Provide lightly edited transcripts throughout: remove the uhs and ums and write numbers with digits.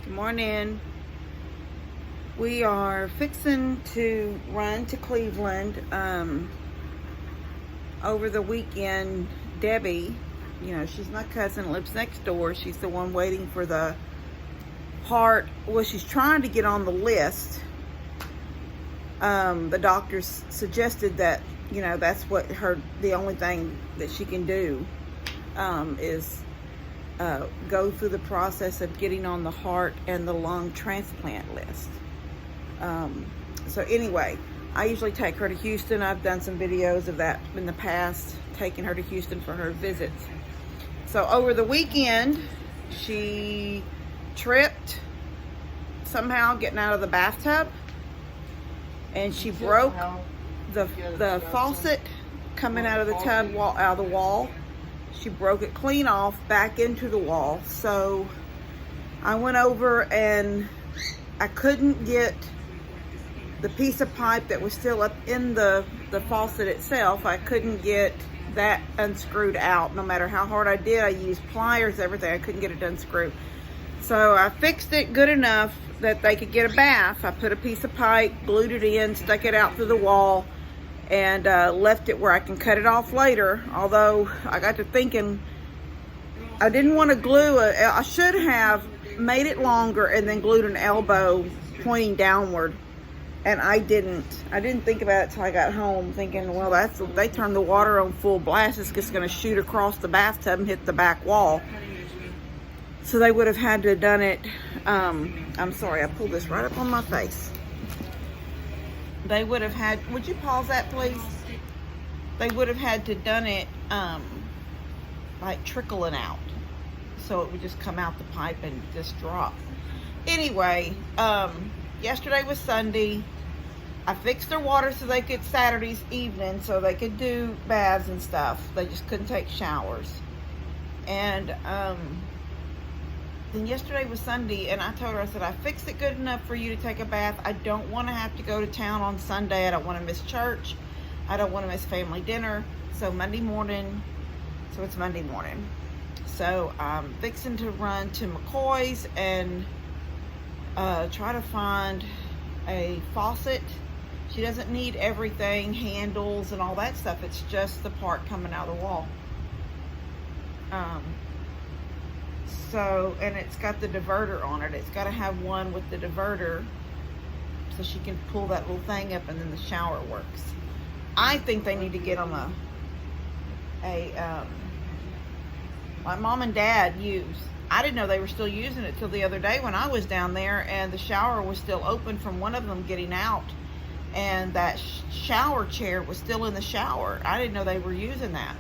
Good morning. We are fixing to run to Cleveland. Over the weekend, Debbie, she's my cousin, lives next door. She's the one waiting for the heart. Well, she's trying to get on the list. The doctors suggested that, that's what the only thing that she can do is go through the process of getting on the heart and the lung transplant list. So anyway, I usually take her to Houston. I've done some videos of that in the past, taking her to Houston for her visits. So over the weekend, she tripped somehow getting out of the bathtub, and she broke the faucet coming out of the tub out of the wall. She broke it clean off back into the wall. So I went over and I couldn't get the piece of pipe that was still up in the faucet itself. I couldn't get that unscrewed out. No matter how hard I did, I used pliers, everything. I couldn't get it unscrewed. So I fixed it good enough that they could get a bath. I put a piece of pipe, glued it in, stuck it out through the wall, and left it where I can cut it off later. Although I got to thinking, I didn't want to glue it. I should have made it longer and then glued an elbow pointing downward, and I didn't think about it till I got home, thinking, well, they turned the water on full blast, it's just going to shoot across the bathtub and hit the back wall. So they would have had to have done it. I'm sorry, I pulled this right up on my face. They would have had, would you pause that please? They would have had to done it like trickling out. So it would just come out the pipe and just drop. Anyway, yesterday was Sunday. I fixed their water so they could, Saturdays evening, so they could do baths and stuff. They just couldn't take showers. And then yesterday was Sunday, and I told her, I said, I fixed it good enough for you to take a bath. I don't want to have to go to town on Sunday. I don't want to miss church. I don't want to miss family dinner. So Monday morning, so it's Monday morning. So I'm fixing to run to McCoy's and try to find a faucet. She doesn't need everything, handles and all that stuff. It's just the part coming out of the wall. So, and it's got the diverter on it. It's got to have one with the diverter so she can pull that little thing up and then the shower works. I think they need to get them like Mom and Dad use. I didn't know they were still using it till the other day when I was down there, and the shower was still open from one of them getting out, and that shower chair was still in the shower. I didn't know they were using that.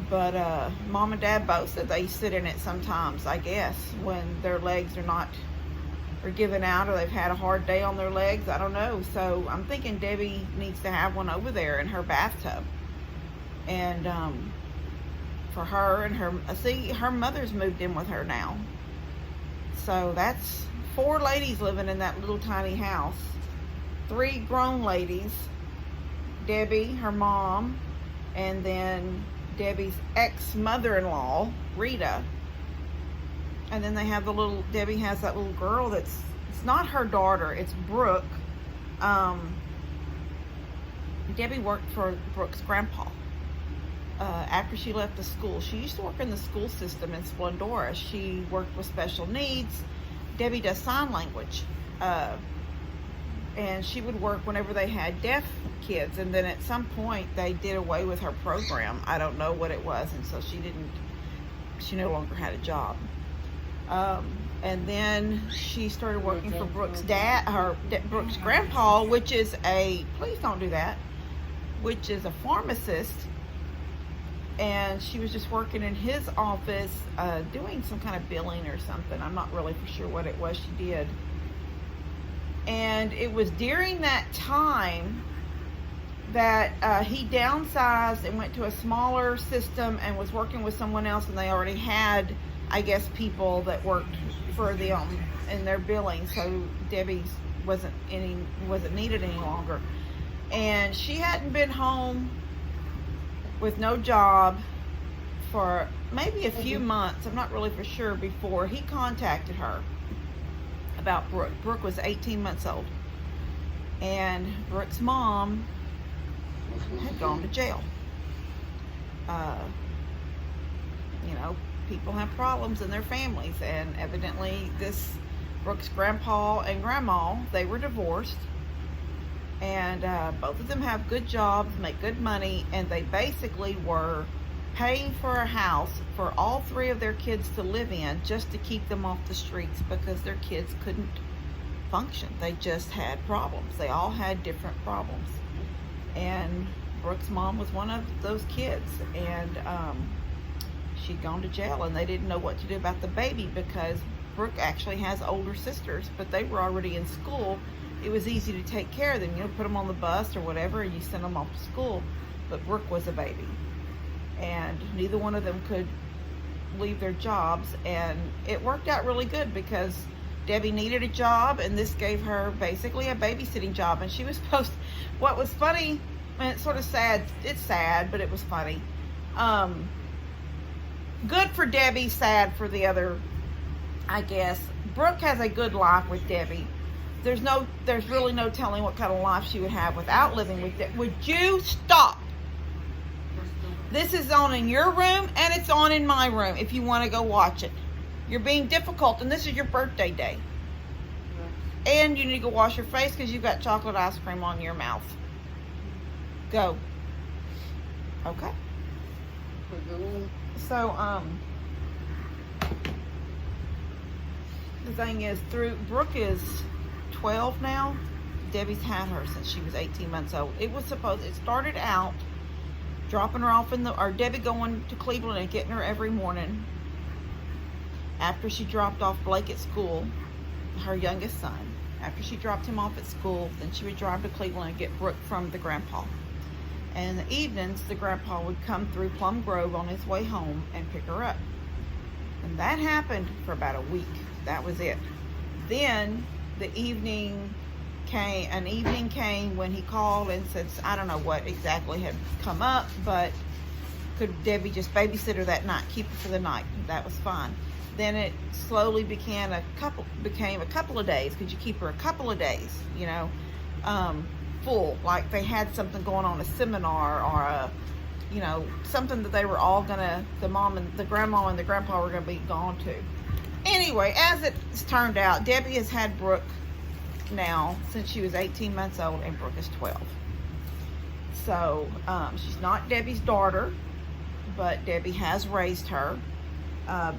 But Mom and Dad both said they sit in it sometimes, I guess, when their legs are giving out, or they've had a hard day on their legs. I don't know. So I'm thinking Debbie needs to have one over there in her bathtub. And for her and her mother's moved in with her now. So that's 4 ladies living in that little tiny house. 3 grown ladies. Debbie, her mom, and then Debbie's ex-mother-in-law, Rita. And then they have Debbie has that little girl it's not her daughter, it's Brooke. Debbie worked for Brooke's grandpa. After she left the school, she used to work in the school system in Splendora. She worked with special needs. Debbie does sign language. And she would work whenever they had deaf kids, and then at some point they did away with her program. I don't know what it was, and so she no longer had a job. And then she started working for Brooke's Brooke's grandpa, which is please don't do that, which is a pharmacist. And she was just working in his office, doing some kind of billing or something. I'm not really for sure what it was she did. And it was during that time that he downsized and went to a smaller system and was working with someone else, and they already had, I guess, people that worked for them in their billing. So Debbie wasn't needed any longer. And she hadn't been home with no job for maybe a few months, I'm not really for sure, before he contacted her about Brooke. Brooke was 18 months old, and Brooke's mom had gone to jail. You know, people have problems in their families, and evidently this Brooke's grandpa and grandma, they were divorced, and both of them have good jobs, make good money, and they basically were paying for a house for all three of their kids to live in just to keep them off the streets, because their kids couldn't function. They just had problems. They all had different problems, and Brooke's mom was one of those kids, and she'd gone to jail, and they didn't know what to do about the baby, because Brooke actually has older sisters, but they were already in school. It was easy to take care of them, you know, put them on the bus or whatever, and you send them off to school. But Brooke was a baby, and neither one of them could leave their jobs, and it worked out really good because Debbie needed a job, and this gave her basically a babysitting job. And she was supposed, what was funny, and it's sort of sad, it's sad, but it was funny. Good for Debbie, sad for the other, I guess. Brooke has a good life with Debbie. There's really no telling what kind of life she would have without living with Debbie. Would you stop? This is on in your room, and it's on in my room if you want to go watch it. You're being difficult, and this is your birthday day. And you need to go wash your face because you've got chocolate ice cream on your mouth. Go. Okay. So, the thing is, Brooke is 12 now. Debbie's had her since she was 18 months old. It started out dropping her off or Debbie going to Cleveland and getting her every morning. After she dropped off Blake at school, her youngest son, after she dropped him off at school, then she would drive to Cleveland and get Brooke from the grandpa. And in the evenings, the grandpa would come through Plum Grove on his way home and pick her up. And that happened for about a week. That was it. Then an evening came when he called and said, I don't know what exactly had come up, but could Debbie just babysit her that night, keep her for the night? That was fine. Then it slowly became a couple of days. Could you keep her a couple of days, you know, full, like they had something going on, a seminar or something that they were all gonna, the mom and the grandma and the grandpa were gonna be gone to. Anyway, as it's turned out, Debbie has had Brooke now since she was 18 months old, and Brooke is 12. So she's not Debbie's daughter, but Debbie has raised her.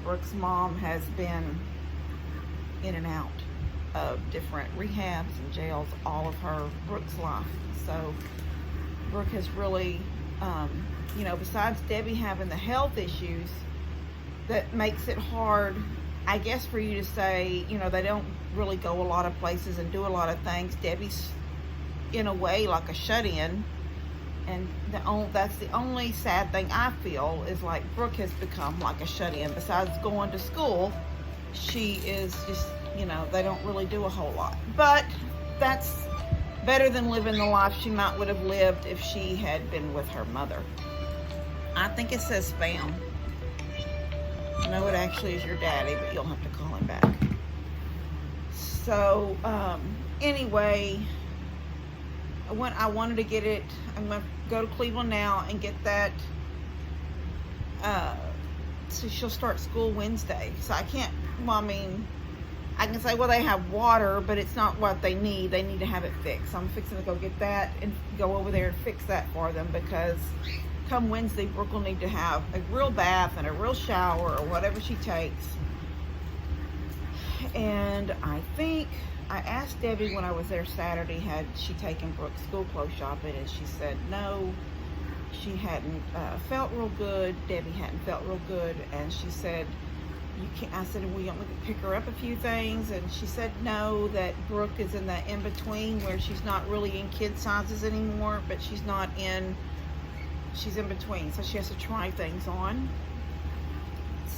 Brooke's mom has been in and out of different rehabs and jails all of Brooke's life. So Brooke has really, besides Debbie having the health issues, that makes it hard, I guess, for you to say, they don't really go a lot of places and do a lot of things. Debbie's, in a way, like a shut-in. And that's the only sad thing I feel is like Brooke has become like a shut-in. Besides going to school, she is just, they don't really do a whole lot. But that's better than living the life she would have lived if she had been with her mother. I think it says spam. I know it actually is your daddy, but you'll have to call him back. So, anyway, I wanted to get it. I'm going to go to Cleveland now and get that. So she'll start school Wednesday. So I can't, I can say, well, they have water, but it's not what they need. They need to have it fixed. So I'm fixing to go get that and go over there and fix that for them, because come Wednesday, Brooke will need to have a real bath and a real shower or whatever she takes. And I think I asked Debbie when I was there Saturday, had she taken Brooke school clothes shopping, and she said no, she hadn't felt real good. Debbie hadn't felt real good, and she said, "You can't." I said, "Well, you want me to pick her up a few things?" And she said no, that Brooke is in that in between where she's not really in kid sizes anymore, but she's in between, so she has to try things on.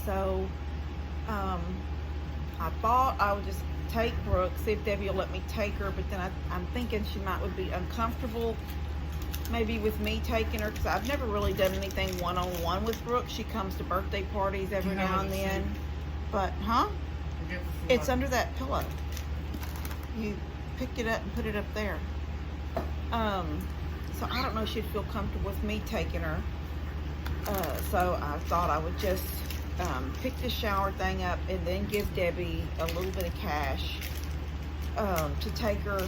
So I thought I would just take Brooke, see if Debbie will let me take her, but then I'm thinking she would be uncomfortable maybe with me taking her, because I've never really done anything one-on-one with Brooke. She comes to birthday parties every now and then. But, it's under that pillow. You pick it up and put it up there. So I don't know if she'd feel comfortable with me taking her. So I thought I would just pick the shower thing up and then give Debbie a little bit of cash to take her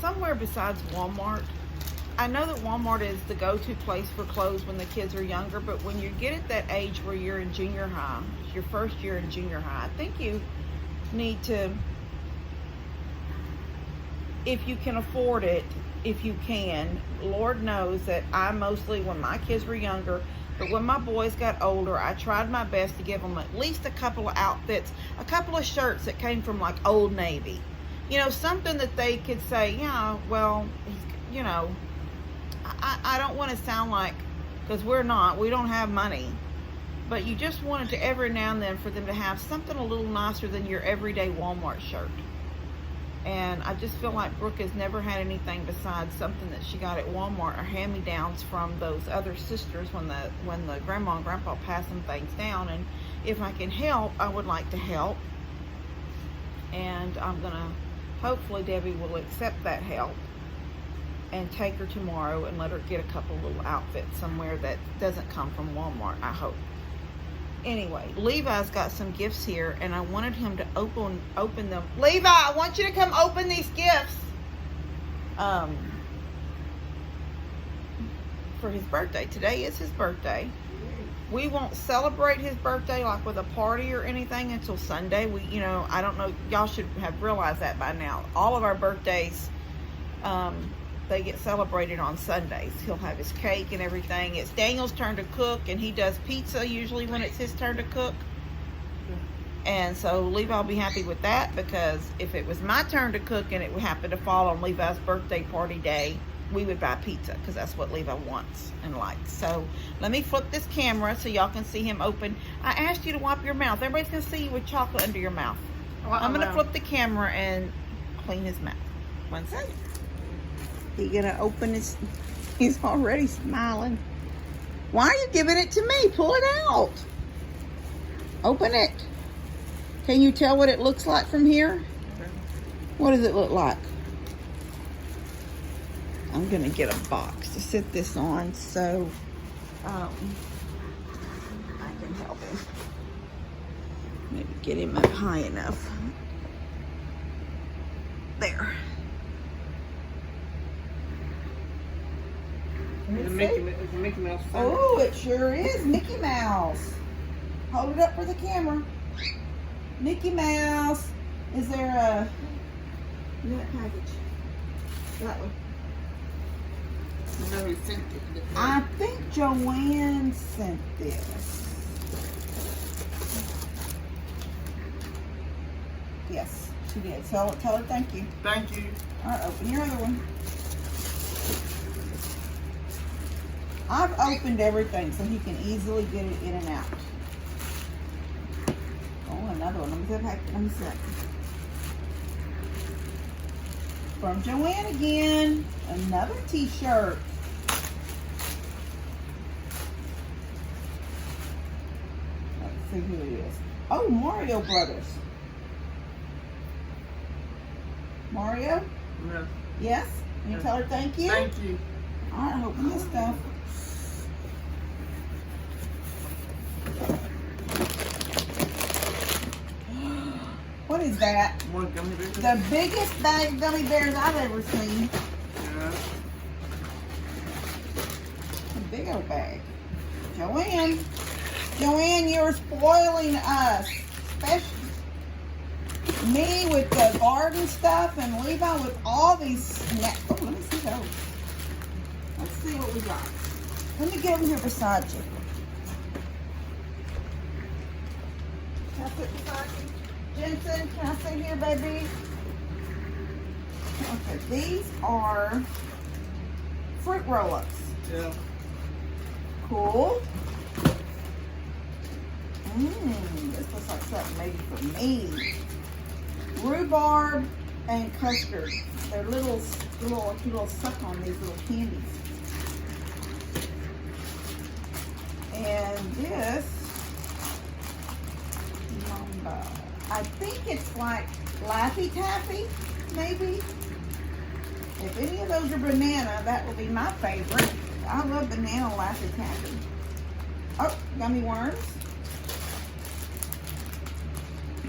somewhere besides Walmart. I know that Walmart is the go-to place for clothes when the kids are younger, but when you get at that age where you're in junior high, your first year in junior high, I think you need to, if you can afford it, if you can. Lord knows that I mostly, when my kids were younger, but when my boys got older, I tried my best to give them at least a couple of outfits, a couple of shirts that came from like Old Navy. You know, something that they could say, yeah, well, you know, I don't want to sound like, because we don't have money, but you just wanted to every now and then for them to have something a little nicer than your everyday Walmart shirt. And I just feel like Brooke has never had anything besides something that she got at Walmart or hand-me-downs from those other sisters when the grandma and grandpa passed them things down. And if I can help, I would like to help. And I'm gonna, hopefully Debbie will accept that help and take her tomorrow and let her get a couple little outfits somewhere that doesn't come from Walmart, I hope. Anyway, Levi's got some gifts here, and I wanted him to open them. Levi, I want you to come open these gifts for his birthday. Today is his birthday. We won't celebrate his birthday like with a party or anything until Sunday. I don't know, y'all should have realized that by now. All of our birthdays, they get celebrated on Sundays. He'll have his cake and everything. It's Daniel's turn to cook, and he does pizza usually when it's his turn to cook. And so Levi will be happy with that, because if it was my turn to cook and it would happen to fall on Levi's birthday party day, we would buy pizza, because that's what Levi wants and likes. So let me flip this camera so y'all can see him open. I asked you to wipe your mouth. Everybody's going to see you with chocolate under your mouth. I'm going to flip the camera and clean his mouth. 1 second. He's gonna open his, he's already smiling. Why are you giving it to me? Pull it out. Open it. Can you tell what it looks like from here? What does it look like? I'm gonna get a box to sit this on so I can help him. Maybe get him up high enough. There. It's a Mickey Mouse. Oh, it sure is Mickey Mouse. Hold it up for the camera. Mickey Mouse. Is there a... That package. That one. I know who sent it. I think Joanne sent this. Yes, she did. So tell her thank you. Thank you. All right, open your other one. I've opened everything so he can easily get it in and out. Oh, another one. Let me see. From Joanne again. Another t-shirt. Let's see who it is. Oh, Mario Brothers. Mario? Yeah. Yes? Can you tell her thank you? Thank you. All right, open this stuff. What is that? More gummy bears? The biggest bag of gummy bears I've ever seen. Yeah. A big old bag. Joanne, you're spoiling us. Especially me with the garden stuff and Levi with all these snacks. Oh, let me see those. Let's see what we got. Let me get over here beside you. Can I sit beside you? Jensen, can I sit here, baby? Okay, these are fruit roll-ups. Yeah. Cool. This looks like something maybe for me. Rhubarb and custard. They're little suck on these little candies. And this, I think it's like Laffy Taffy, maybe. If any of those are banana, that will be my favorite. I love banana Laffy Taffy. Oh, gummy worms.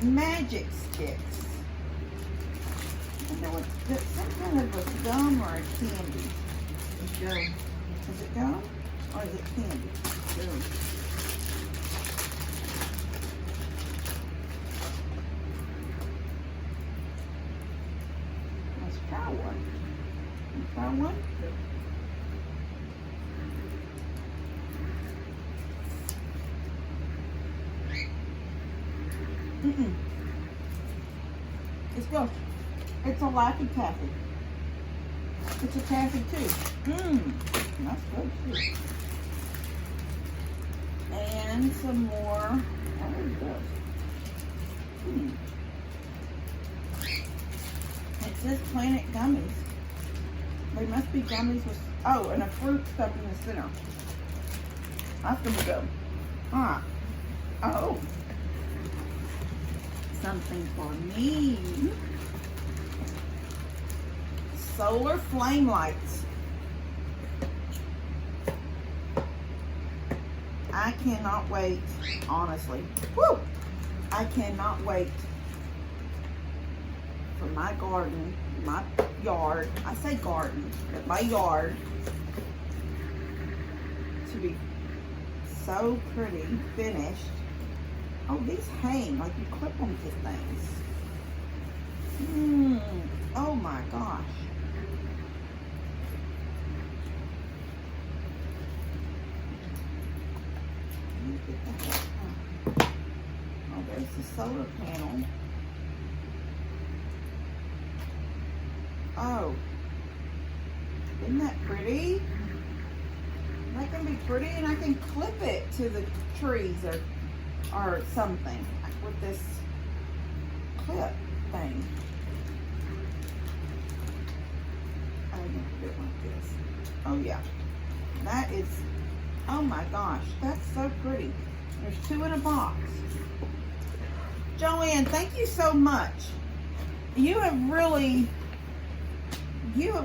Magic sticks. I wonder what, some kind of a gum or a candy. It's gum. Is it gum or is it candy? Gum. Let's try one. You try one? Mm-mm. It's good. It's a Laffy Taffy. It's a taffy too. That's good too. And some more. What is this? It says Planet Gummies. They must be gummies with, oh, and a fruit stuff in the center. That's gonna go. Huh. Oh. Something for me. Solar flame lights. I cannot wait, honestly. Woo! I cannot wait for my garden, my yard. I say garden, but my yard to be so pretty, finished. Oh, these hang like you clip them to things. Oh my gosh. Oh, there's the solar panel. Oh, isn't that pretty? That can be pretty, and I can clip it to the trees or something with this clip thing. I need to do it like this. Oh yeah, that is, oh my gosh, that's so pretty. There's 2 in a box. Joanne, thank you so much. You have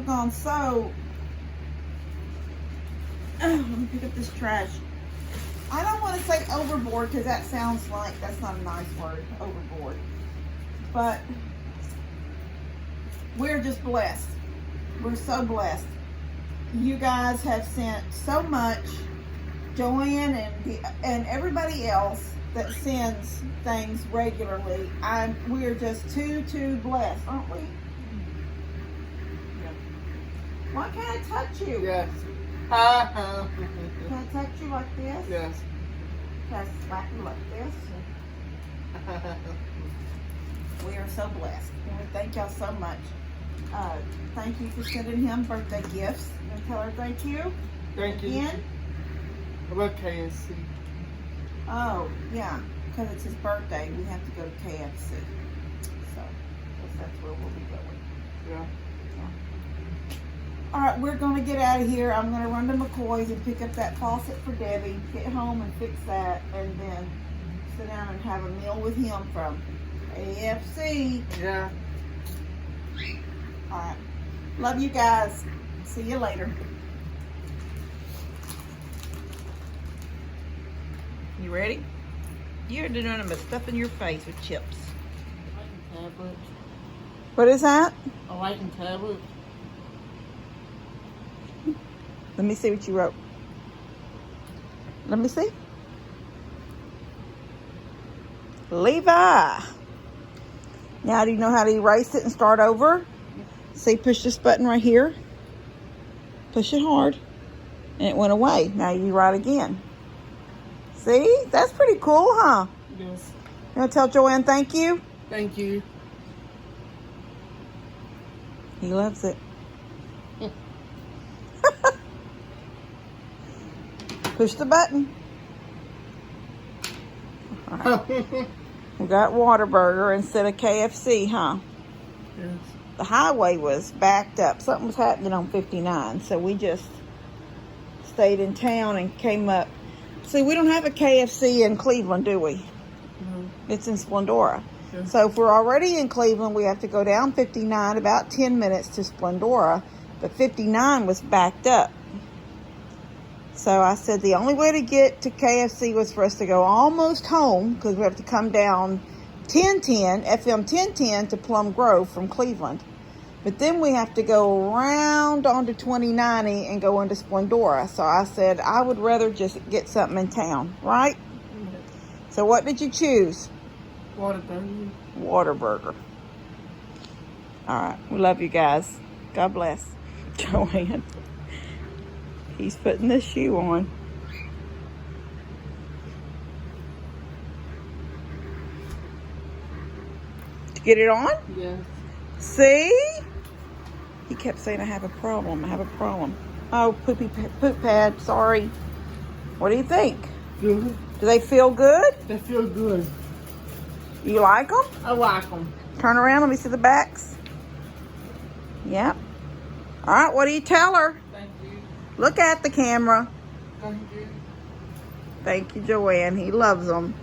gone so, let me pick up this trash. I don't want to say overboard because that sounds like, that's not a nice word, overboard. But we're just blessed. We're so blessed. You guys have sent so much. Joanne and everybody else that sends things regularly. We're just too blessed, aren't we? Yeah. Why can't I touch you? Yes. Can I touch you like this? Yes. Can I slap you like this? We are so blessed. And we thank y'all so much. Thank you for sending him birthday gifts. And tell her thank you. Thank you. Again. What KFC? Oh, yeah. Because it's his birthday, we have to go to KFC. So, I guess that's where we'll be going. Yeah. All right, we're going to get out of here. I'm going to run to McCoy's and pick up that faucet for Debbie, get home and fix that, and then sit down and have a meal with him from KFC. Yeah. All right. Love you guys. See you later. You ready? You're doing them stuff in your face with chips. Tablets. What is that? I like tablets. Let me see what you wrote. Let me see. Levi. Now, do you know how to erase it and start over? See, push this button right here. Push it hard. And it went away. Now you write again. See? That's pretty cool, huh? Yes. You want to tell Joanne thank you? Thank you. He loves it. Push the button. All right. We got Whataburger instead of KFC, huh? Yes. the highway was backed up. Something was happening on 59. So we just stayed in town and came up. See, we don't have a KFC in Cleveland, do we? No. It's in Splendora. Yeah. So if we're already in Cleveland, we have to go down 59 about 10 minutes to Splendora. But 59 was backed up. So I said the only way to get to KFC was for us to go almost home, because we have to come down 1010, FM 1010 to Plum Grove from Cleveland. But then we have to go around onto 2090 and go into Splendora. So I said I would rather just get something in town, right? Yeah. So what did you choose? Waterburger. Waterburger. All right. We love you guys. God bless. Joanne. He's putting this shoe on. Did you get it on? Yes. See? He kept saying, I have a problem. I have a problem. Oh, poop pad. Sorry. What do you think? Good. Do they feel good? They feel good. You like them? I like them. Turn around. Let me see the backs. Yep. All right. What do you tell her? Thank you. Look at the camera. Thank you. Thank you, Joanne. He loves them.